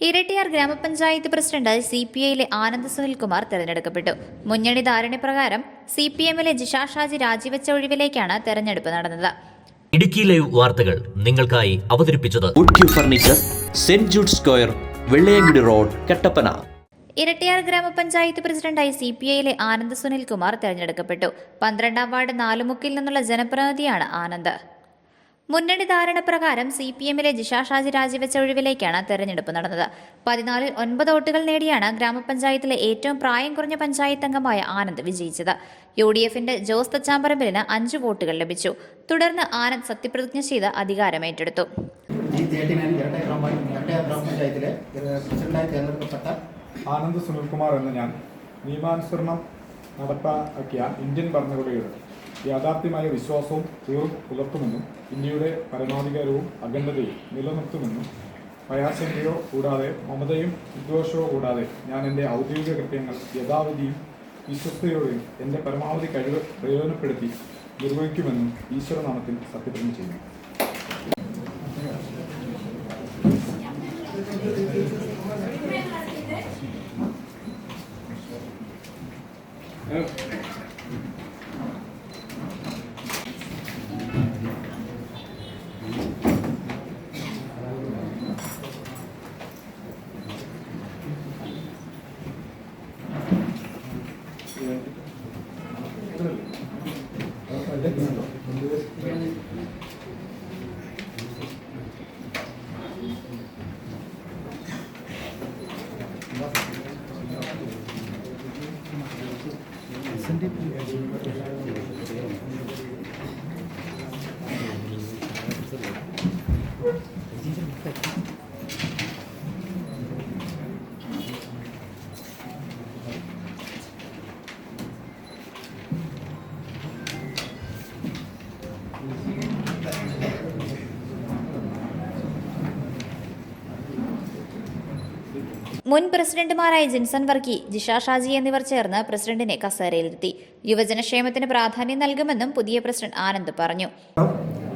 ഇരട്ടിയാർ ഗ്രാമപഞ്ചായത്ത് പ്രസിഡന്റായി CPIയിലെ ആനന്ദ് സുനിൽകുമാർ തെരഞ്ഞെടുക്കപ്പെട്ടു. മുന്നണി ധാരണപ്രകാരം CPMലെ ജിഷ ഷാജി രാജിവെച്ച ഒഴിവിലേക്കാണ് തെരഞ്ഞെടുപ്പ് നടന്നത്. ഇടുക്കി ലൈവ് വാർത്തകൾ നിങ്ങൾക്കായി അവതരിപ്പിച്ചത് furniture, saint Jude Square, Vellayamkudi road, Kattappana. Erattayar ഗ്രാമപഞ്ചായത്ത് പ്രസിഡന്റായി CPIയിലെ ആനന്ദ് സുനിൽകുമാർ തെരഞ്ഞെടുക്കപ്പെട്ടു. 12ാം വാർഡ് നാലുമുക്കിൽ നിന്നുള്ള ജനപ്രതിനിധിയാണ് ആനന്ദ്. മുന്നണി ധാരണ പ്രകാരം CPMലെ ജിഷ ഷാജി രാജിവെച്ച ഒഴിവിലേക്കാണ് തെരഞ്ഞെടുപ്പ് നടന്നത്. 14ൽ 9 വോട്ടുകൾ നേടിയാണ് ഗ്രാമപഞ്ചായത്തിലെ ഏറ്റവും പ്രായം കുറഞ്ഞ പഞ്ചായത്ത് അംഗമായ ആനന്ദ് വിജയിച്ചത്. UDFന്റെ ജോസ് തച്ചാമ്പറമ്പിലിന് 5 വോട്ടുകൾ ലഭിച്ചു. തുടർന്ന് ആനന്ദ് സത്യപ്രതിജ്ഞ ചെയ്ത് അധികാരമേറ്റെടുത്തു. ഗ്രാമപഞ്ചായത്തിലെ പ്രസിഡന്റായി തെരഞ്ഞെടുക്കപ്പെട്ട ആനന്ദ് സുനിൽകുമാർ എന്ന ഞാൻ നിയമാനുസരണം നടപ്പാക്കിയ ഇന്ത്യൻ ഭരണഘടനയുടെ യാഥാർത്ഥ്യമായ വിശ്വാസവും പുലർത്തുമെന്നും ഇന്ത്യയുടെ പരമാധികാരവും അഖണ്ഡതയും നിലനിർത്തുമെന്നും ഭയാശങ്കയോ കൂടാതെ മമതയും ഉദ്ഘോഷവോ കൂടാതെ ഞാൻ എൻ്റെ ഔദ്യോഗിക കൃത്യങ്ങൾ യഥാവിധിയും വിശ്വസ്തയോടെയും എൻ്റെ പരമാവധി കഴിവ് പ്രയോജനപ്പെടുത്തി നിർവഹിക്കുമെന്നും ഈശ്വരനാമത്തിൽ സത്യപ്രതിജ്ഞ ചെയ്യുന്നു. മുൻ പ്രസിഡന്റുമാരായ ജിൻസൺ വർക്കി, ജിഷ ഷാജി എന്നിവർ ചേർന്ന് പ്രസിഡന്റിനെ കസേരയിലിരുത്തി. യുവജനക്ഷേമത്തിന് പ്രാധാന്യം നൽകുമെന്നും പുതിയ പ്രസിഡന്റ് ആനന്ദ് പറഞ്ഞു.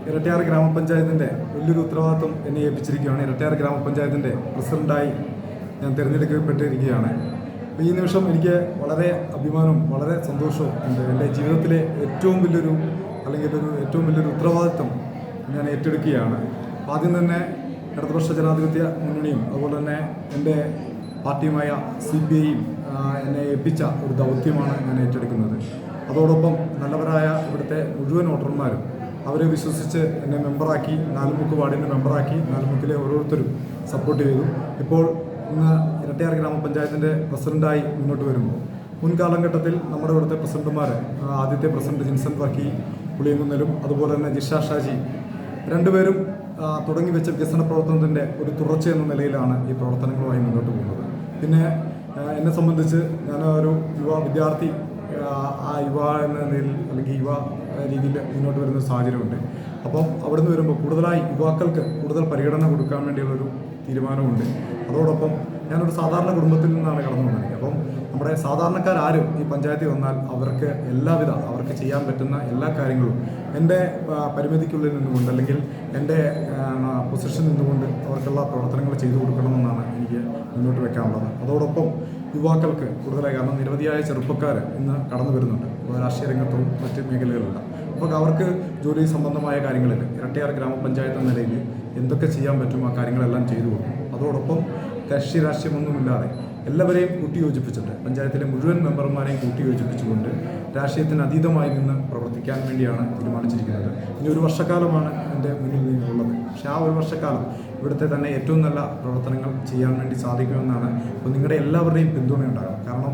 ഇരട്ടിയാർ ഗ്രാമപഞ്ചായത്തിന്റെ വലിയൊരു ഉത്തരവാദിത്വം എന്നെ ഏൽപ്പിച്ചിരിക്കുകയാണ്. ഇരട്ടിയാർ ഗ്രാമപഞ്ചായത്തിന്റെ പ്രസിഡന്റായി ഞാൻ തിരഞ്ഞെടുക്കപ്പെട്ടിരിക്കുകയാണ്. ഈ നിമിഷം എനിക്ക് വളരെ അഭിമാനവും വളരെ സന്തോഷവും ഉണ്ട്. എൻ്റെ ജീവിതത്തിലെ ഏറ്റവും വലിയൊരു ഉത്തരവാദിത്വം ഞാൻ ഏറ്റെടുക്കുകയാണ്. ആദ്യം തന്നെ ഇടതുപക്ഷ ജനാധിപത്യ മുന്നണിയും അതുപോലെ തന്നെ എൻ്റെ പാർട്ടിയുമായ CPIയും എന്നെ ഏൽപ്പിച്ച ഒരു ദൗത്യമാണ് ഞാൻ ഏറ്റെടുക്കുന്നത്. അതോടൊപ്പം നല്ലവരായ ഇവിടുത്തെ മുഴുവൻ വോട്ടർമാരും അവരെ വിശ്വസിച്ച് എന്നെ മെമ്പറാക്കി, നാലുമുക്ക് വാർഡിൻ്റെ മെമ്പറാക്കി, നാലുമുക്കിലെ ഓരോരുത്തരും സപ്പോർട്ട് ചെയ്തു. ഇപ്പോൾ ഇന്ന് ഇരട്ടിയാർ ഗ്രാമപഞ്ചായത്തിൻ്റെ പ്രസിഡന്റായി മുന്നോട്ട് വരുമ്പോൾ മുൻകാലഘട്ടത്തിൽ നമ്മുടെ ഇവിടുത്തെ പ്രസിഡന്റുമാർ, ആദ്യത്തെ പ്രസിഡന്റ് ജിൻസൺ വർക്കി പുളിയങ്കുന്നലും അതുപോലെ തന്നെ ജിഷ ഷാജി രണ്ടുപേരും തുടങ്ങി വെച്ച വികസന പ്രവർത്തനത്തിൻ്റെ ഒരു തുടർച്ച എന്ന നിലയിലാണ് ഈ പ്രവർത്തനങ്ങളുമായി മുന്നോട്ട് പോകുന്നത്. പിന്നെ എന്നെ സംബന്ധിച്ച് ഞാൻ ഒരു വിദ്യാർത്ഥി, ആ യുവ എന്ന നിലയിൽ അല്ലെങ്കിൽ യുവ രീതിയിൽ മുന്നോട്ട് വരുന്ന സാഹചര്യമുണ്ട്. അപ്പം അവിടെ നിന്ന് വരുമ്പോൾ കൂടുതലായി യുവാക്കൾക്ക് കൂടുതൽ പരിഗണന കൊടുക്കാൻ വേണ്ടിയുള്ളൊരു തീരുമാനമുണ്ട്. അതോടൊപ്പം ഞാനൊരു സാധാരണ കുടുംബത്തിൽ നിന്നാണ് കടന്നു വന്നത്. അപ്പം നമ്മുടെ സാധാരണക്കാരും ഈ പഞ്ചായത്തിൽ വന്നാൽ അവർക്ക് അവർക്ക് ചെയ്യാൻ പറ്റുന്ന എല്ലാ കാര്യങ്ങളും എൻ്റെ പരിമിതിക്കുള്ളിൽ നിന്നുകൊണ്ട് അല്ലെങ്കിൽ എൻ്റെ പൊസിഷൻ നിന്നുകൊണ്ട് അവർക്കുള്ള പ്രവർത്തനങ്ങൾ ചെയ്തു കൊടുക്കണമെന്നാണ് എനിക്ക് മുന്നോട്ട് വെക്കാനുള്ളത്. അതോടൊപ്പം യുവാക്കൾക്ക് കൂടുതലായി, കാരണം നിരവധിയായ ചെറുപ്പക്കാർ ഇന്ന് കടന്നു വരുന്നുണ്ട് രാഷ്ട്രീയ രംഗത്തും മറ്റ് മേഖലകളിലുള്ള. അപ്പോൾ അവർക്ക് ജോലി സംബന്ധമായ കാര്യങ്ങളിൽ ഇരട്ടിയാർ ഗ്രാമപഞ്ചായത്ത് എന്ന നിലയിൽ എന്തൊക്കെ ചെയ്യാൻ പറ്റും ആ കാര്യങ്ങളെല്ലാം ചെയ്തു കൊടുക്കും. അതോടൊപ്പം കക്ഷി രാഷ്ട്രീയമൊന്നുമില്ലാതെ എല്ലാവരെയും കൂട്ടിയോജിപ്പിച്ചിട്ട് പഞ്ചായത്തിലെ മുഴുവൻ മെമ്പർമാരെയും കൂട്ടിയോജിപ്പിച്ചുകൊണ്ട് രാഷ്ട്രീയത്തിന് അതീതമായി നിന്ന് പ്രവർത്തിക്കാൻ വേണ്ടിയാണ് തീരുമാനിച്ചിരിക്കുന്നത്. ഇനി ഒരു വർഷക്കാലമാണ് എൻ്റെ മുന്നിൽ ഉള്ളത്. പക്ഷേ ആ ഒരു വർഷക്കാലം ഇവിടുത്തെ തന്നെ ഏറ്റവും നല്ല പ്രവർത്തനങ്ങൾ ചെയ്യാൻ വേണ്ടി സാധിക്കുമെന്നാണ്. അപ്പോൾ നിങ്ങളുടെ എല്ലാവരുടെയും പിന്തുണയുണ്ടാകും. കാരണം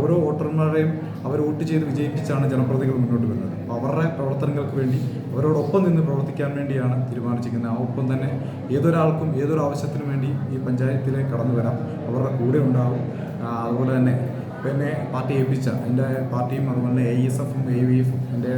ഓരോ വോട്ടർമാരെയും അവർ വോട്ട് ചെയ്ത് വിജയിപ്പിച്ചാണ് ജനപ്രതിനിധികൾ മുന്നോട്ട് വരുന്നത്. അപ്പോൾ അവരുടെ പ്രവർത്തനങ്ങൾക്ക് വേണ്ടി അവരോടൊപ്പം നിന്ന് പ്രവർത്തിക്കാൻ വേണ്ടിയാണ് തീരുമാനിച്ചിരിക്കുന്നത്. ആ ഒപ്പം തന്നെ ഏതൊരാൾക്കും ഏതൊരു ആവശ്യത്തിനു വേണ്ടി ഈ പഞ്ചായത്തിലേക്ക് കടന്നു വരാം, അവരുടെ കൂടെ ഉണ്ടാകും. അതുപോലെ തന്നെ എന്നെ പാർട്ടി ഏൽപ്പിച്ച എൻ്റെ പാർട്ടിയും അതുപോലെ AISFും AVFും എൻ്റെ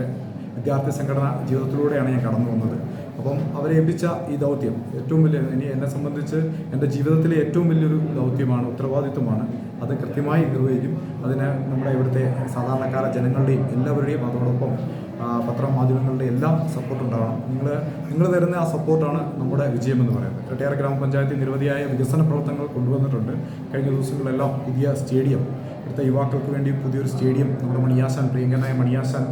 വിദ്യാർത്ഥി സംഘടന ജീവിതത്തിലൂടെയാണ് ഞാൻ കടന്നു വന്നത്. അപ്പം അവരെ ഏൽപ്പിച്ച ഈ ദൗത്യം ഏറ്റവും വലിയ, എന്നെ സംബന്ധിച്ച് എൻ്റെ ജീവിതത്തിലെ ഏറ്റവും വലിയൊരു ദൗത്യമാണ്, ഉത്തരവാദിത്വമാണ്. അത് കൃത്യമായി നിർവഹിക്കും. അതിന് നമ്മുടെ ഇവിടുത്തെ സാധാരണക്കാര ജനങ്ങളുടെയും എല്ലാവരുടെയും അതോടൊപ്പം പത്രമാധ്യമങ്ങളുടെ എല്ലാം സപ്പോർട്ട് ഉണ്ടാവണം. നിങ്ങൾ തരുന്ന ആ സപ്പോർട്ടാണ് നമ്മുടെ വിജയമെന്ന് പറയുന്നത്. ഇരട്ടയാർ ഗ്രാമപഞ്ചായത്തിൽ നിരവധിയായ വികസന പ്രവർത്തനങ്ങൾ കൊണ്ടുവന്നിട്ടുണ്ട്. കഴിഞ്ഞ ദിവസങ്ങളിലെല്ലാം പുതിയ സ്റ്റേഡിയം, ഇവിടുത്തെ യുവാക്കൾക്ക് വേണ്ടി പുതിയൊരു സ്റ്റേഡിയം നമ്മുടെ മണിയാശാൻ, പ്രിയങ്കനായ മണിയാശാൻ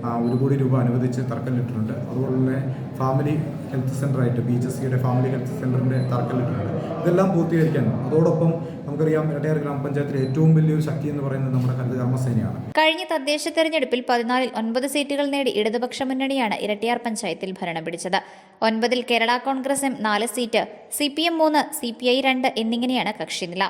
1 കോടി രൂപ അനുവദിച്ച് തറക്കല്ലിട്ടിട്ടുണ്ട്. അതുപോലെ തന്നെ ഫാമിലി ഹെൽത്ത് സെൻ്ററായിട്ട് BHSCയുടെ ഫാമിലി ഹെൽത്ത് സെൻ്ററിൻ്റെ തറക്കല്ലിട്ടിട്ടുണ്ട്. ഇതെല്ലാം പൂർത്തീകരിക്കാൻ അതോടൊപ്പം നമുക്കറിയാം ഇരട്ടയാർ ഗ്രാമപഞ്ചായത്തിലെ ഏറ്റവും വലിയൊരു ശക്തി എന്ന് പറയുന്നത് നമ്മുടെ ഹരിതകർമ്മസേനയാണ്. കഴിഞ്ഞ തദ്ദേശ തെരഞ്ഞെടുപ്പിൽ 14-ൽ 9 സീറ്റുകൾ നേടി ഇടതുപക്ഷ മുന്നണിയാണ് ഇരട്ടയാർ പഞ്ചായത്തിൽ ഭരണം പിടിച്ചത്. 9-ൽ Kerala Congress M 4 seat, CPM 3, CPI 2 എന്നിങ്ങനെയാണ് കക്ഷിനില.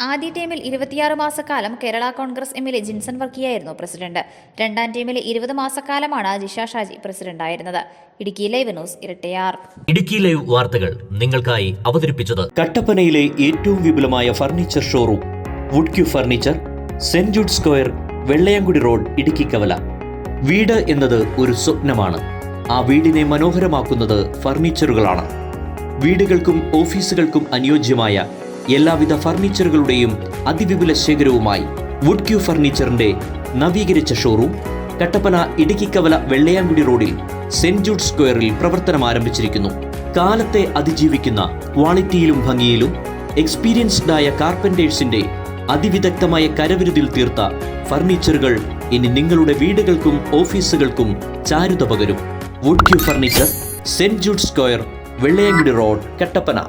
ആദ്യ ടീമിൽ 26 മാസക്കാലം കേരള കോൺഗ്രസ് എമ്മിലെ ജിൻസൺ വർക്കിയായിരുന്നു പ്രസിഡന്റ്. രണ്ടാം ടീമിലെ 20 മാസക്കാലമാണ് ജിഷ ഷാജി പ്രസിഡന്റായിരുന്നത്. Idukki live news, Erattayar. Idukki live വാർത്തകൾ നിങ്ങൾക്കായി അവതരിപ്പിച്ചത് കട്ടപ്പനയിലെ ഏറ്റവും വിപുലമായ furniture showroom wood Q furniture, saint Jude Square, Vellayamkudi road, Idukki Kavala. വീട് എന്നത് ഒരു സ്വപ്നമാണ്. ആ വീടിനെ മനോഹരമാക്കുന്നത് ഫർണിച്ചറുകളാണ്. വീടുകൾക്കും ഓഫീസുകൾക്കും അനുയോജ്യമായ എല്ലാവിധ ഫർണിച്ചറുകളുടെയും അതിവിപുല ശേഖരവുമായി വുഡ് ക്യൂ ഫർണിച്ചറിന്റെ നവീകരിച്ച ഷോറൂം കട്ടപ്പന ഇടുക്കിക്കവല വെള്ളയാങ്കുടി റോഡിൽ സെന്റ് ജൂഡ് സ്ക്വയറിൽ പ്രവർത്തനം ആരംഭിച്ചിരിക്കുന്നു. കാലത്തെ അതിജീവിക്കുന്ന ക്വാളിറ്റിയിലും ഭംഗിയിലും എക്സ്പീരിയൻസ്ഡായ കാർപ്പന്റേഴ്സിന്റെ അതിവിദഗ്ധമായ കരവിരുതിൽ തീർത്ത ഫർണിച്ചറുകൾ ഇനി നിങ്ങളുടെ വീടുകൾക്കും ഓഫീസുകൾക്കും ചാരുത പകരും. Wood Q furniture, saint Jude square, Vellayamkudi road, Kattappana.